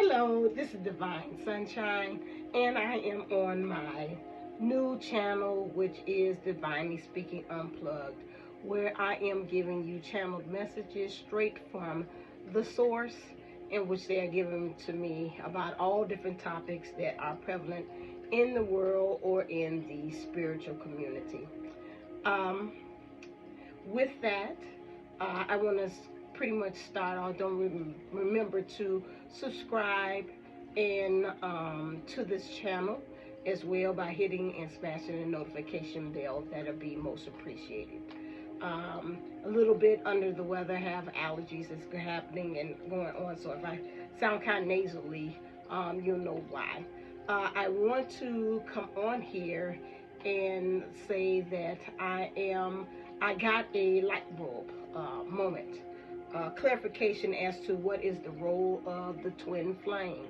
Hello, this is Divine Sunshine, and I am on my new channel, which is Divinely Speaking Unplugged, where I am giving you channeled messages straight from the source, in which they are given to me about all different topics that are prevalent in the world or in the spiritual community. Um, with that, I want to pretty much start off. Don't remember to subscribe and to this channel as well by hitting and smashing the notification bell. That'll be most appreciated. A little bit under the weather, have allergies that's happening and going on, so if I sound kind of nasally, you'll know why. I want to come on here and say that I got a light bulb moment, clarification as to what is the role of the twin flame.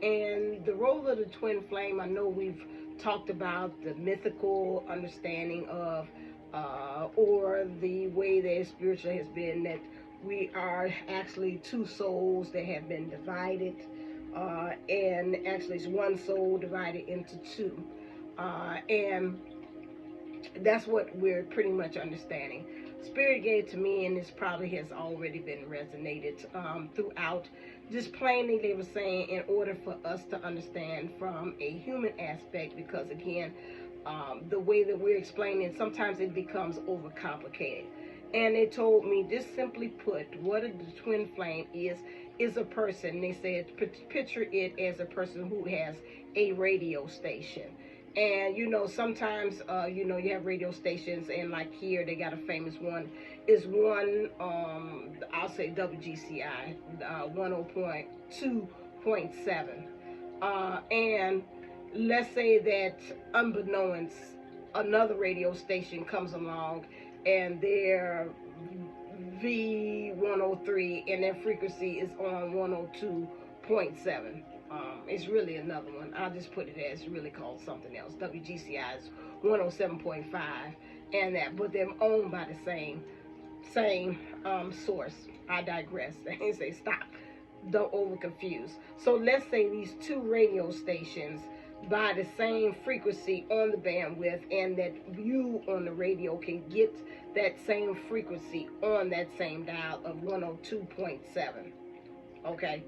And the role of the twin flame, I know we've talked about the mythical understanding of, or the way that spiritually has been, that we are actually two souls that have been divided, and actually it's one soul divided into two. And that's what we're pretty much understanding. Spirit gave to me, and this probably has already been resonated throughout. Just plainly, they were saying, in order for us to understand from a human aspect, because again, the way that we're explaining, sometimes it becomes overcomplicated. And they told me, just simply put, what a twin flame is a person. They said, picture it as a person who has a radio station. And sometimes you have radio stations, and like here they got a famous one, is one, I'll say WGCI 10.2.7, and let's say that unbeknownst another radio station comes along and their V103 and their frequency is on 102.7. It's really another one. I'll just put it as really called something else. WGCI is 107.5 and that, but they're owned by the same source. I digress. They say stop. Don't over confuse. So let's say these two radio stations by the same frequency on the bandwidth, and that you on the radio can get that same frequency on that same dial of 102.7. Okay.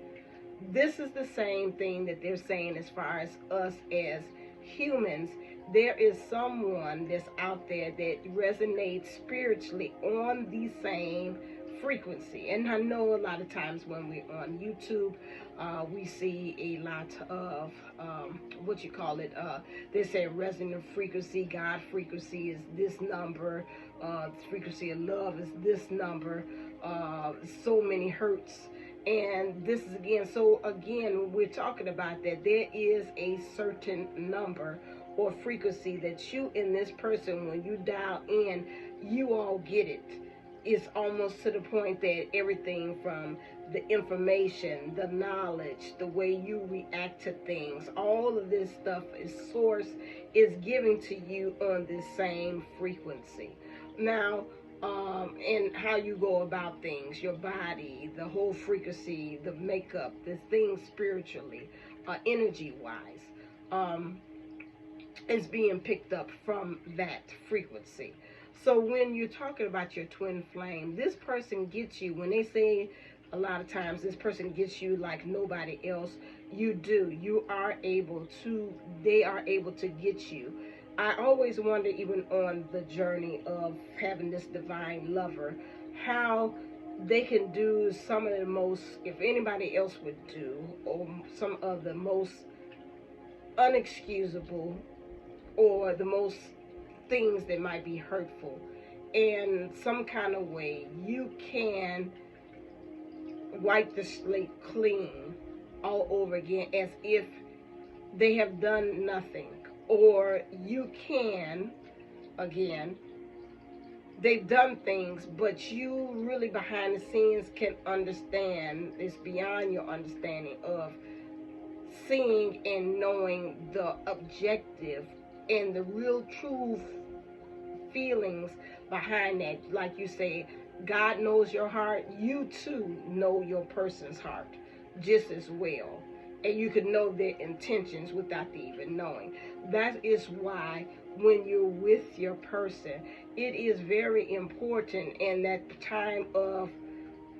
This is the same thing that they're saying as far as us as humans. There is someone that's out there that resonates spiritually on the same frequency. And I know a lot of times when we're on YouTube, we see a lot of they say resonant frequency, God frequency is this number, frequency of love is this number, so many hertz. And this is again, we're talking about that there is a certain number or frequency that you in this person, when you dial in, you all get it. It's almost to the point that everything from the information, the knowledge, the way you react to things, all of this stuff is source is giving to you on the same frequency. Now, and how you go about things, your body, the whole frequency, the makeup, the things spiritually, energy-wise, is being picked up from that frequency. So when you're talking about your twin flame, this person gets you. When they say a lot of times this person gets you like nobody else, you do. They are able to get you. I always wonder, even on the journey of having this divine lover, how they can do some of the most, if anybody else would do, or some of the most unexcusable, or the most things that might be hurtful. In some kind of way, you can wipe the slate clean all over again as if they have done nothing. Or you can, again, they've done things, but you really behind the scenes can understand, it's beyond your understanding of seeing and knowing the objective and the real true feelings behind that. Like you say, God knows your heart. You too know your person's heart. just as well. And you can know their intentions without the even knowing. That is why when you're with your person, it is very important in that time of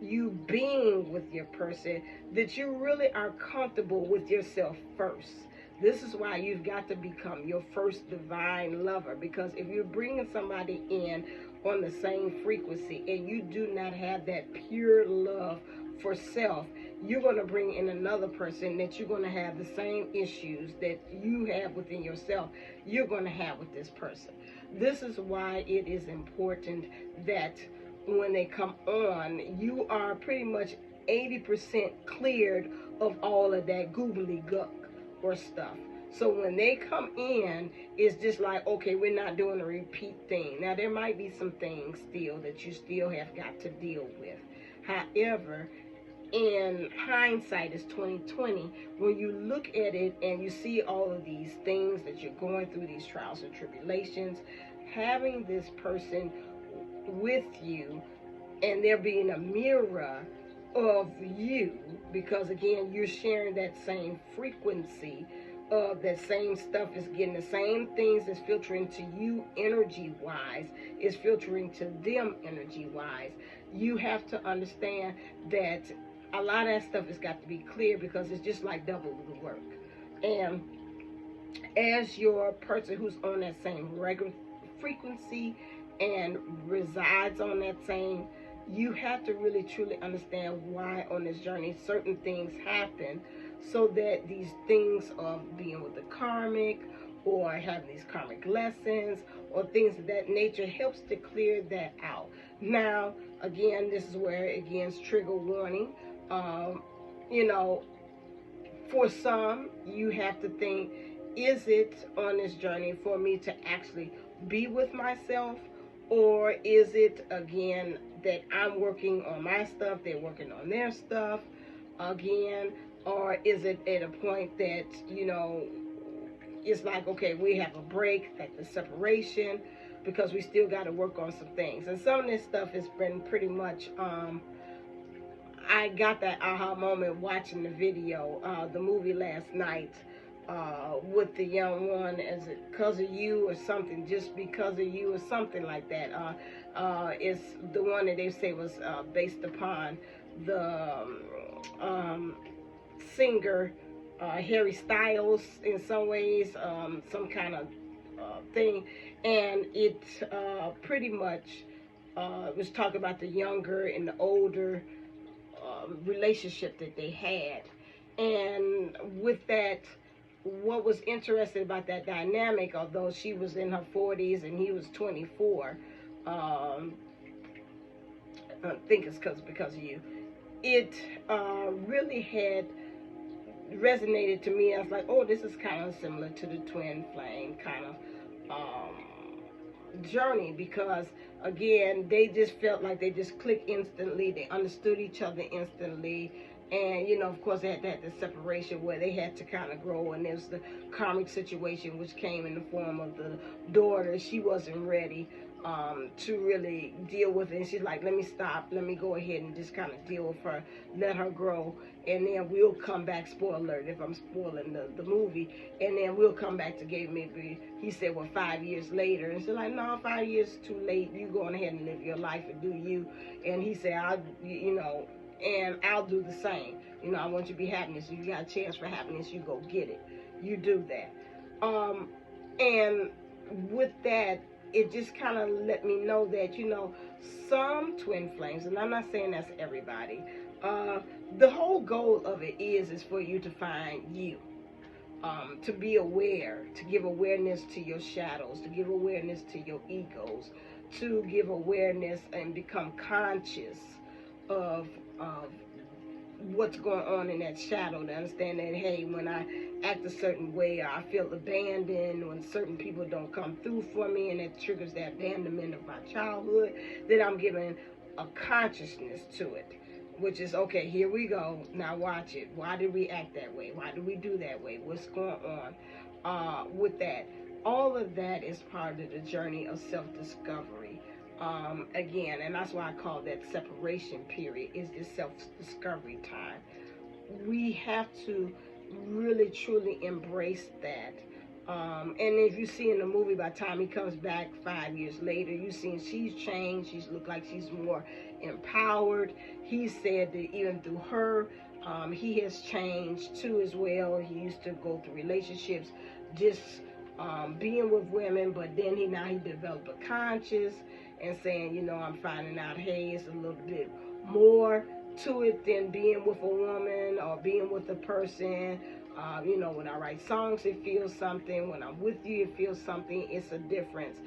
you being with your person that you really are comfortable with yourself first. This is why you've got to become your first divine lover, because if you're bringing somebody in on the same frequency and you do not have that pure love for self, you're going to bring in another person that you're going to have the same issues that you have within yourself, you're going to have with this person. This is why it is important that when they come on, you are pretty much 80% cleared of all of that googly gunk or stuff. So when they come in, it's just like, okay, we're not doing a repeat thing. Now, there might be some things still that you still have got to deal with. However, in hindsight is 2020, when you look at it and you see all of these things that you're going through, these trials and tribulations, having this person with you and there being a mirror of you, because again you're sharing that same frequency of that same stuff, is getting the same things that's filtering to you energy wise is filtering to them energy wise. You have to understand that a lot of that stuff has got to be clear, because it's just like double the work. And as your person who's on that same regular frequency and resides on that same, you have to really truly understand why on this journey certain things happen, so that these things of being with the karmic or having these karmic lessons or things of that nature helps to clear that out. Now, again, this is where, again, it's trigger warning. You know, for some, you have to think, is it on this journey for me to actually be with myself, or is it, again, that I'm working on my stuff, they're working on their stuff, again, or is it at a point that, you know, it's like, okay, we have a break, like the separation, because we still got to work on some things. And some of this stuff has been pretty much, I got that aha moment watching the video, the movie last night, with the young one, as it because of you or something, just because of you or something like that. It's the one that they say was based upon the singer Harry Styles in some ways, some kind of thing, and it pretty much was talking about the younger and the older relationship that they had. And with that, what was interesting about that dynamic, although she was in her 40s and he was 24, I think it's because of you, it really had resonated to me. I was like, oh, this is kind of similar to the twin flame kind of journey, because again, they just felt like they just clicked instantly, they understood each other instantly. And you know, of course, they had that the separation where they had to kind of grow, and there's the karmic situation which came in the form of the daughter. She wasn't ready to really deal with it, and she's like, let me stop, let me go ahead and just kind of deal with her, let her grow, and then we'll come back. Spoiler alert if I'm spoiling the movie. And then we'll come back to maybe, he said, well, 5 years later. And she's like, no, 5 years too late, you go on ahead and live your life and do you. And he said, I'll, you know, and I'll do the same. You know, I want you to be happiness. You got a chance for happiness, you go get it. You do that. And with that, it just kind of let me know that, you know, some twin flames, and I'm not saying that's everybody, the whole goal of it is for you to find you, to be aware, to give awareness to your shadows, to give awareness to your egos, to give awareness and become conscious of what's going on in that shadow, to understand that, hey, when I act a certain way, or I feel abandoned, when certain people don't come through for me, and it triggers the abandonment of my childhood, that I'm giving a consciousness to it, which is, okay, here we go, now watch it. Why did we act that way? Why do we do that way? What's going on with that? All of that is part of the journey of self-discovery. Again, and that's why I call that separation period, is this self-discovery time. we have to really truly embrace that. And if you see in the movie, by the time he comes back 5 years later, you see she's changed. She's looked like she's more empowered. He said that even through her, he has changed too as well. He used to go through relationships, just being with women, but then now he developed a conscience and saying, I'm finding out, hey, it's a little bit more to it than being with a woman or being with a person. When I write songs, it feels something. When I'm with you, it feels something. It's a difference.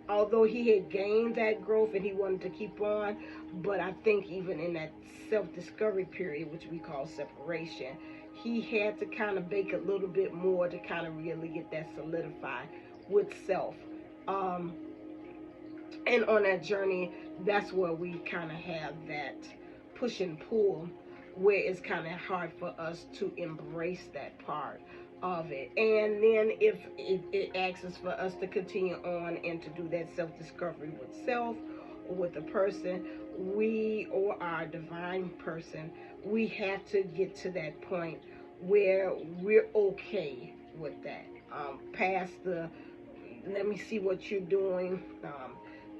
Although he had gained that growth and he wanted to keep on, but I think even in that self-discovery period, which we call separation, he had to kind of bake a little bit more to kind of really get that solidified with self. Um, and on that journey, that's where we kind of have that push and pull, where it's kind of hard for us to embrace that part of it. And then if it asks for us to continue on and to do that self-discovery with self or with a person, we or our divine person, we have to get to that point where we're okay with that. Past the let me see what you're doing,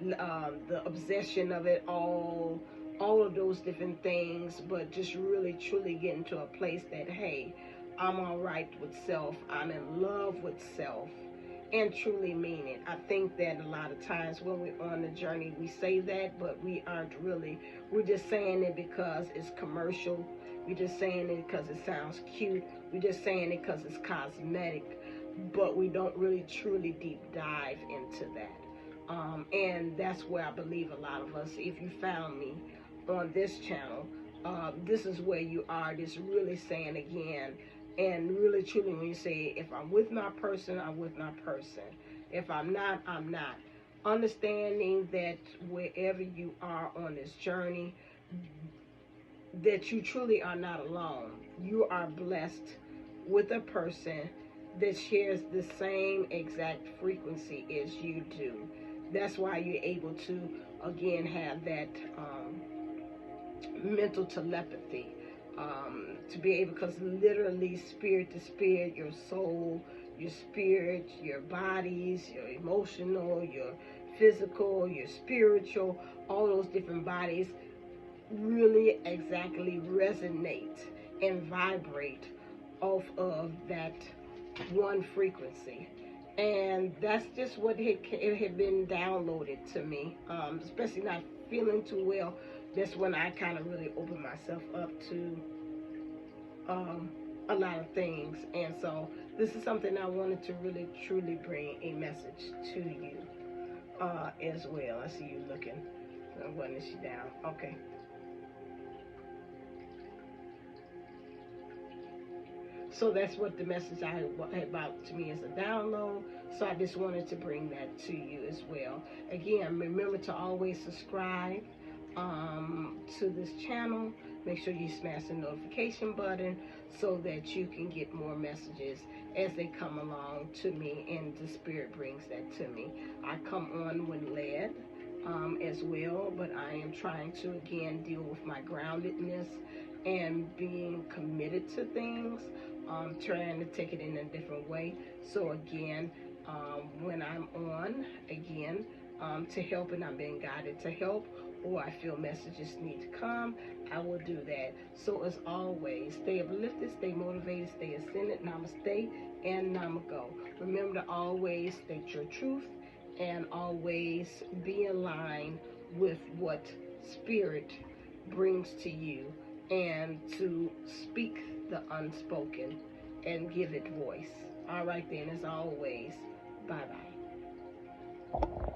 the obsession of it all of those different things, but just really truly getting to a place that, hey, I'm all right with self, I'm in love with self, and truly mean it. I think that a lot of times when we're on the journey, we say that, but we aren't really. We're just saying it because it's commercial. We're just saying it because it sounds cute. We're just saying it because it's cosmetic, but we don't really truly deep dive into that. And that's where I believe a lot of us, if you found me on this channel, this is where you are, just really saying again, and really truly when you say, if I'm with my person, I'm with my person. If I'm not, I'm not. Understanding that wherever you are on this journey, that you truly are not alone. You are blessed with a person that shares the same exact frequency as you do. That's why you're able to, again, have that mental telepathy, to be able, because literally spirit to spirit, your soul, your spirit, your bodies, your emotional, your physical, your spiritual, all those different bodies really exactly resonate and vibrate off of that one frequency. And that's just what it had been downloaded to me, especially not feeling too well. That's when I kind of really opened myself up to a lot of things. And so this is something I wanted to really truly bring a message to you as well. I see you looking. When is she down? Okay. So that's what the message I had about to me as a download. So I just wanted to bring that to you as well. Again, remember to always subscribe to this channel. Make sure you smash the notification button so that you can get more messages as they come along to me, and the Spirit brings that to me. I come on when led as well, but I am trying to again deal with my groundedness and being committed to things, trying to take it in a different way. So again, when I'm on again to help and I'm being guided to help, or I feel messages need to come, I will do that. So as always, stay uplifted, stay motivated, stay ascended. Namaste and namago. Remember to always state your truth and always be in line with what Spirit brings to you, and to speak the unspoken and give it voice. All right then, as always, bye-bye.